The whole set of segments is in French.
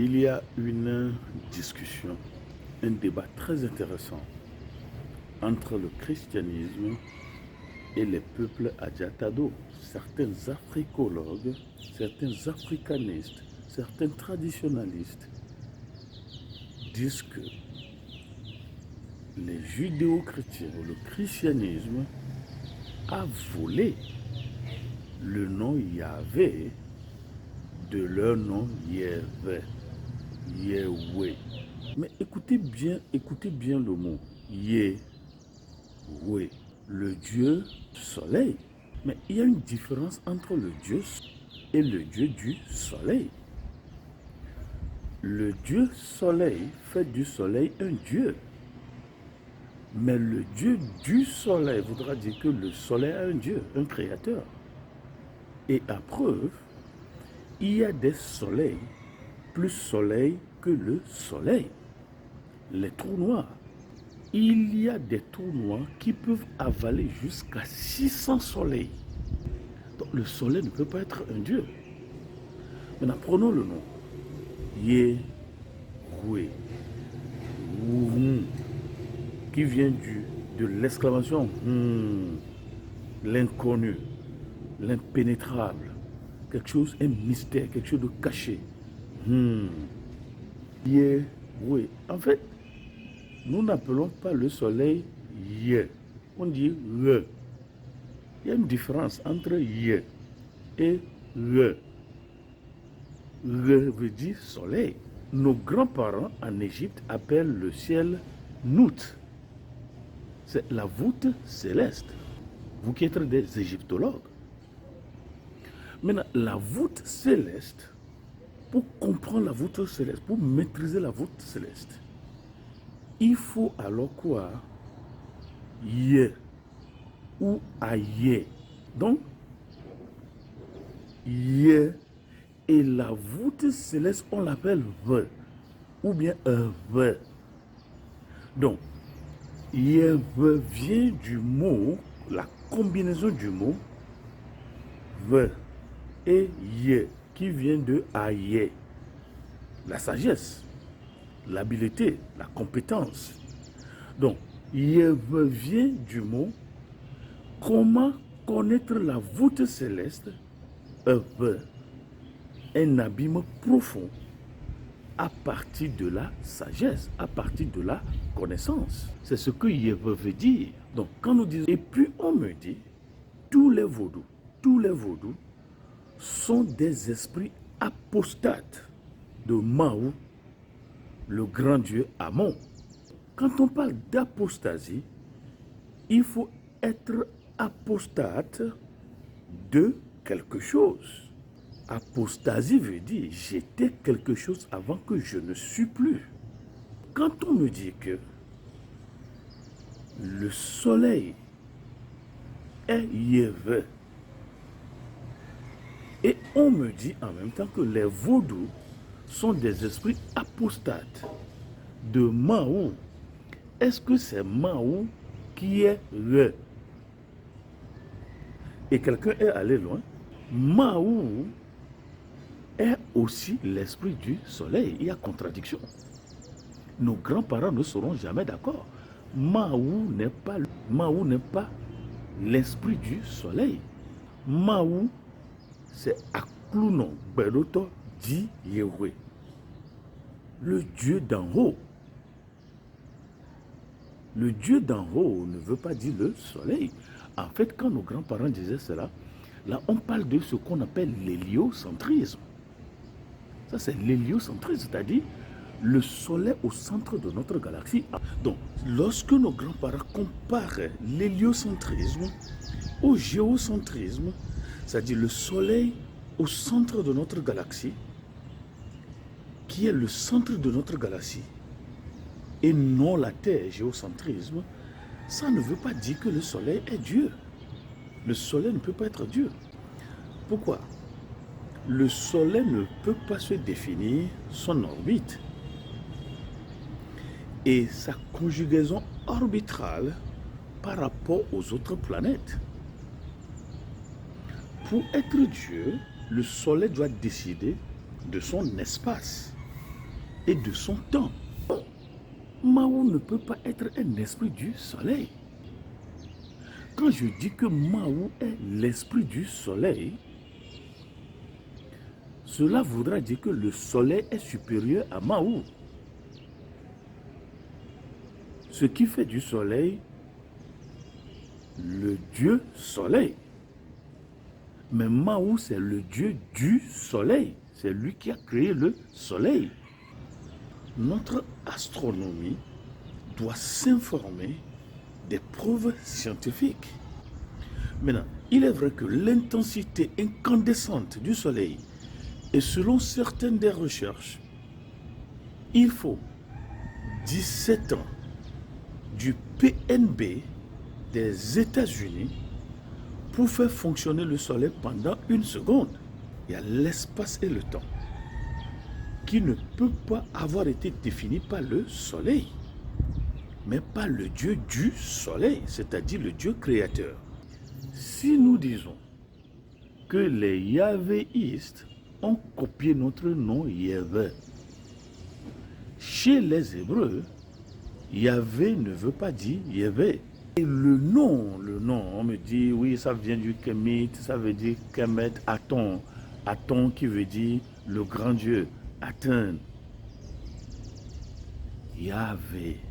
Il y a une discussion, un débat très intéressant entre le christianisme et les peuples adjatado. Certains africologues, certains africanistes, certains traditionalistes disent que les judéo-chrétiens ou le christianisme a volé le nom Yahvé de leur nom Yahvé, Yahweh. Mais écoutez bien le mot Yahweh, le Dieu soleil. Mais il y a une différence entre le Dieu et le Dieu du soleil. Le Dieu soleil fait du soleil un Dieu. Mais le Dieu du soleil voudra dire que le soleil a un Dieu, un créateur. Et à preuve, il y a des soleils plus soleil que le soleil. Les trous noirs. Il y a des trous noirs qui peuvent avaler jusqu'à 600 soleils. Donc le soleil ne peut pas être un Dieu. Maintenant, prenons le nom. Yahweh. Qui vient de l'exclamation l'inconnu, l'impénétrable, quelque chose, un mystère, quelque chose de caché. Yahweh. En fait, nous n'appelons pas le soleil Yé. On dit Re. Il y a une différence entre Yé et Re. Re veut dire soleil. Nos grands-parents en Égypte appellent le ciel Nout. C'est la voûte céleste. Vous qui êtes des égyptologues. Maintenant, la voûte céleste, pour comprendre la voûte céleste, pour maîtriser la voûte céleste, il faut alors quoi? Yé ou aïe. Donc, Yé et la voûte céleste, on l'appelle V ou bien V. Donc, Yé vient du mot, la combinaison du mot V et Yé qui vient de aïe, la sagesse, l'habileté, la compétence. Donc, Yahvé vient du mot comment connaître la voûte céleste, un abîme profond à partir de la sagesse, à partir de la connaissance. C'est ce que Yahvé veut dire. Donc, quand nous disons, et puis on me dit, tous les vaudous sont des esprits apostates de Mahou, le grand Dieu Amon. Quand on parle d'apostasie, il faut être apostate de quelque chose. Apostasie veut dire j'étais quelque chose avant que je ne suis plus. Quand on me dit que le soleil est Yahvé, et on me dit en même temps que les vaudous sont des esprits apostates de Mahou, est-ce que c'est Mahou qui est le? Et quelqu'un est allé loin. Mahou est aussi l'esprit du soleil. Il y a contradiction. Nos grands-parents ne seront jamais d'accord. Mahou n'est pas l'esprit du soleil. Mahou, c'est Akluno Beroto dit Yahweh, le Dieu d'en haut. Le Dieu d'en haut ne veut pas dire le soleil. En fait, quand nos grands-parents disaient cela, là, on parle de ce qu'on appelle l'héliocentrisme. Ça, c'est l'héliocentrisme, c'est-à-dire le soleil au centre de notre galaxie. Donc, lorsque nos grands-parents comparent l'héliocentrisme au géocentrisme, c'est-à-dire le soleil au centre de notre galaxie, qui est le centre de notre galaxie, et non la Terre, géocentrisme, ça ne veut pas dire que le soleil est Dieu. Le soleil ne peut pas être Dieu. Pourquoi? Le soleil ne peut pas se définir son orbite. Et sa conjugaison orbitale par rapport aux autres planètes. Pour être Dieu, le soleil doit décider de son espace. et de son temps. Mahou ne peut pas être un esprit du soleil. Quand je dis que Mahou est l'esprit du soleil, cela voudra dire que le soleil est supérieur à Mahou. Ce qui fait du soleil le dieu soleil. Mais Mahou, c'est le dieu du soleil. C'est lui qui a créé le soleil. Notre astronomie doit s'informer des preuves scientifiques. Maintenant, il est vrai que l'intensité incandescente du soleil, et selon certaines des recherches, il faut 17 ans du PNB des États-Unis pour faire fonctionner le soleil pendant une seconde. Il y a l'espace et le temps qui ne peut pas avoir été défini par le soleil, mais par le Dieu du soleil, c'est-à-dire le Dieu créateur. Si nous disons que les Yahvéistes ont copié notre nom Yahvé, chez les Hébreux, Yahvé ne veut pas dire Yahvé. Et le nom, on me dit, oui, ça vient du Kémite, ça veut dire Kemet, Aton. Aton qui veut dire le grand Dieu, Aten. Yahvé.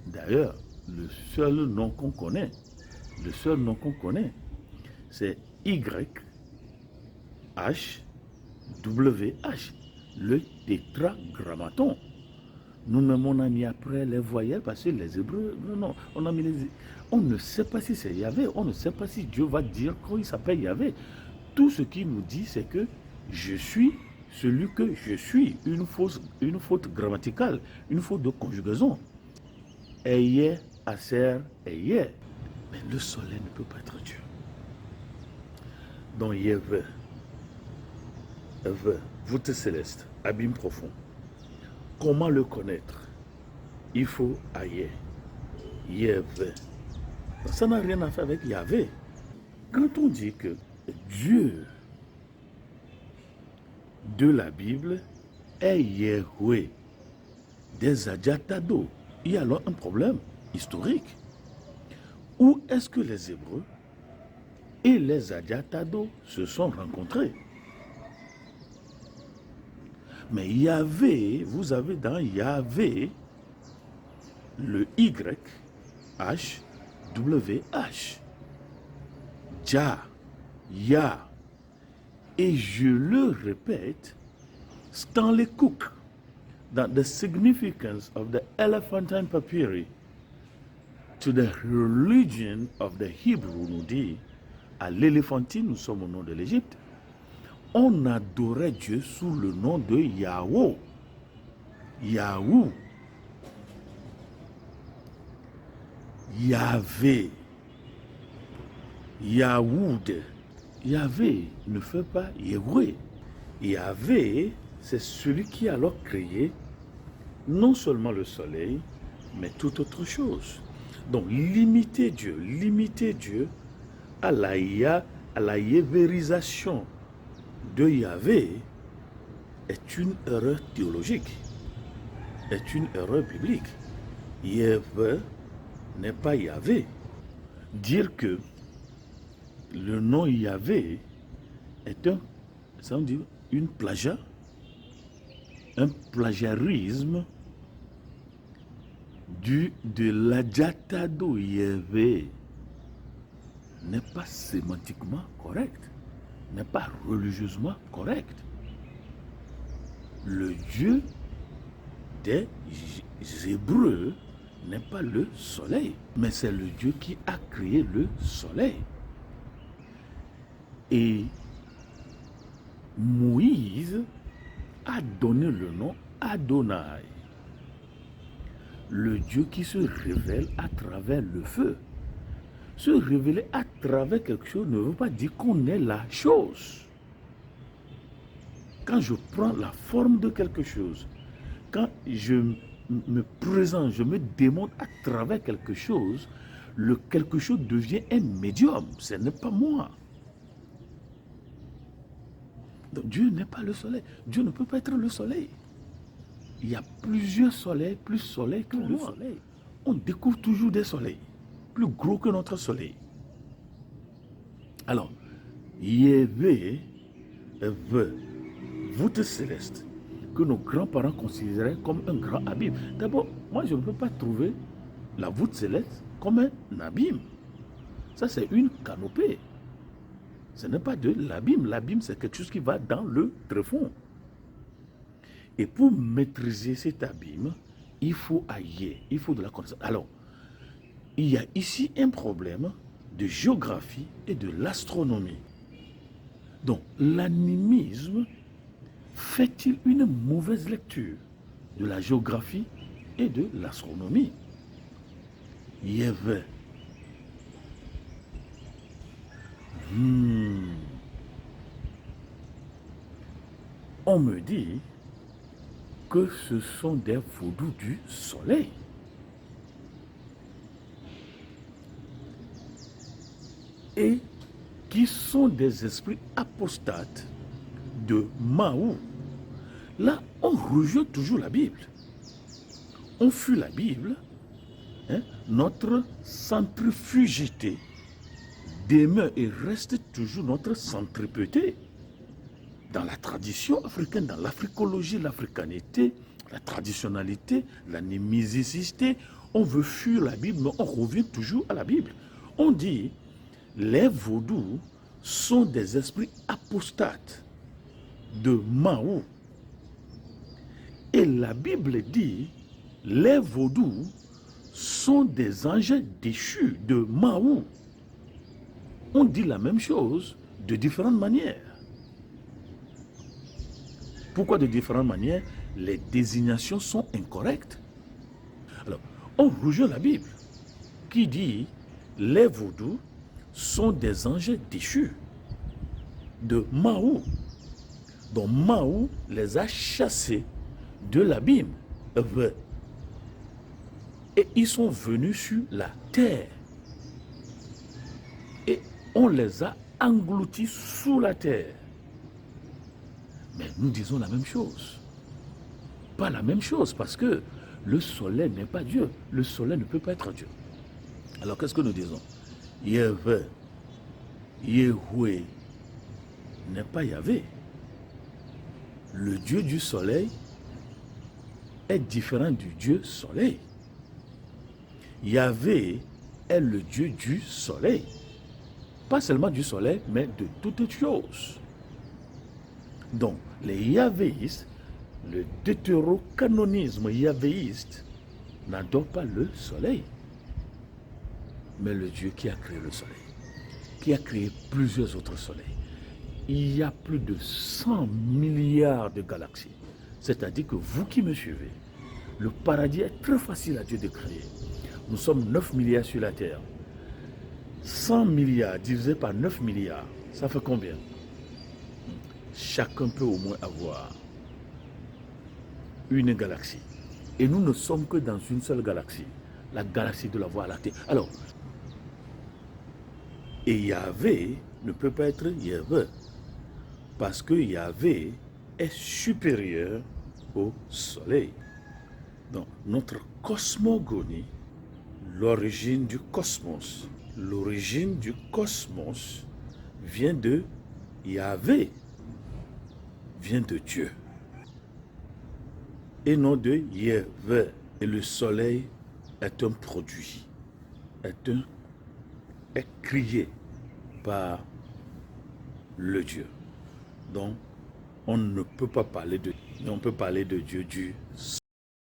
D'ailleurs, le seul nom qu'on connaît, c'est YHWH, le tétragrammaton. Nous-mêmes, on a mis après les voyelles parce que les Hébreux, non, on a mis les... On ne sait pas si c'est Yahvé, on ne sait pas si Dieu va dire qu'il s'appelle Yahvé. Tout ce qu'il nous dit, c'est que je suis celui que je suis. Une faute grammaticale, une faute de conjugaison. Ayez, Aser, ayez. Mais le soleil ne peut pas être Dieu. Donc Yahvé, voûte céleste, abîme profond. Comment le connaître? Il faut ailleurs. Yahvé. Ça n'a rien à faire avec Yahvé. Quand on dit que Dieu de la Bible est Yahweh des Adjatado, il y a alors un problème historique. Où est-ce que les Hébreux et les Adjatado se sont rencontrés? Mais Yahvé, vous avez dans Yahvé le YHWH. Jah, Yah. Et je le répète, Stanley Cook, dans The Significance of the Elephantine Papyri to the Religion of the Hebrew, nous dit, à l'éléphantine, nous sommes au nom de l'Égypte, on adorait Dieu sous le nom de Yahweh. Yahou. Yahvé. Yahoud. Yahvé ne fait pas Yahweh. Yahvé, c'est celui qui a alors créé non seulement le soleil, mais toute autre chose. Donc limiter Dieu à la yévérisation de Yahvé est une erreur théologique, est une erreur biblique. Yahvé n'est pas Yahvé. Dire que le nom Yahvé est un plagiarisme de l'adjatado Yahvé n'est pas sémantiquement correct, n'est pas religieusement correct. Le Dieu des Hébreux n'est pas le soleil, mais c'est le Dieu qui a créé le soleil. Et Moïse a donné le nom Adonai, le Dieu qui se révèle à travers le feu. Se révéler à travers quelque chose ne veut pas dire qu'on est la chose. Quand je prends la forme de quelque chose, quand je me présente, je me démontre à travers quelque chose, le quelque chose devient un médium, ce n'est pas moi. Donc Dieu n'est pas le soleil. Dieu ne peut pas être le soleil. il y a plusieurs soleils, plus soleil que le soleil. On découvre toujours des soleils, plus gros que notre soleil. Alors, Yahvé veut, voûte céleste, que nos grands-parents considéraient comme un grand abîme. D'abord, moi je ne peux pas trouver la voûte céleste comme un abîme. Ça c'est une canopée. Ce n'est pas de l'abîme. L'abîme c'est quelque chose qui va dans le tréfonds. Et pour maîtriser cet abîme, il faut ailleurs, il faut de la connaissance. Alors, il y a ici un problème de géographie et de l'astronomie. Donc, l'animisme fait-il une mauvaise lecture de la géographie et de l'astronomie? Yahvé. On me dit que ce sont des vaudous du soleil. Et qui sont des esprits apostates de Mahou. Là, on rejette toujours la Bible. On fuit la Bible. Notre centrifugité demeure et reste toujours notre centripeté. Dans la tradition africaine, dans l'africologie, l'africanité, la traditionnalité, la némisicité, on veut fuir la Bible, mais on revient toujours à la Bible. On dit, les vaudous sont des esprits apostates de Mahou. Et la Bible dit, les vaudous sont des anges déchus de Mahou. On dit la même chose de différentes manières. Pourquoi de différentes manières? Les désignations sont incorrectes. Alors, on rejette la Bible qui dit les vaudous sont des anges déchus de Mahou. Donc Mahou les a chassés de l'abîme. Et ils sont venus sur la terre. Et on les a engloutis sous la terre. Mais nous disons la même chose. Pas la même chose, parce que le soleil n'est pas Dieu. Le soleil ne peut pas être Dieu. Alors qu'est-ce que nous disons? Yahvé, Yahweh n'est pas Yahvé. Le Dieu du soleil est différent du Dieu soleil. Yahvé est le Dieu du soleil. Pas seulement du soleil, mais de toutes choses. Donc, les yahvéistes, le deutérocanonisme yahvéiste n'adore pas le soleil, mais le Dieu qui a créé le soleil, qui a créé plusieurs autres soleils. Il y a plus de 100 milliards de galaxies. C'est-à-dire que vous qui me suivez, le paradis est très facile à Dieu de créer. Nous sommes 9 milliards sur la Terre. 100 milliards divisé par 9 milliards, ça fait combien? Chacun peut au moins avoir une galaxie. Et nous ne sommes que dans une seule galaxie, la galaxie de la Voie lactée. Alors, et Yahvé ne peut pas être Yahvé, parce que Yahvé est supérieur au soleil. Donc, notre cosmogonie, l'origine du cosmos vient de Yahvé, vient de Dieu, et non de Yahvé. Et le soleil est un produit, est créé par le Dieu. Donc, on ne peut pas parler de Dieu, on peut parler de Dieu du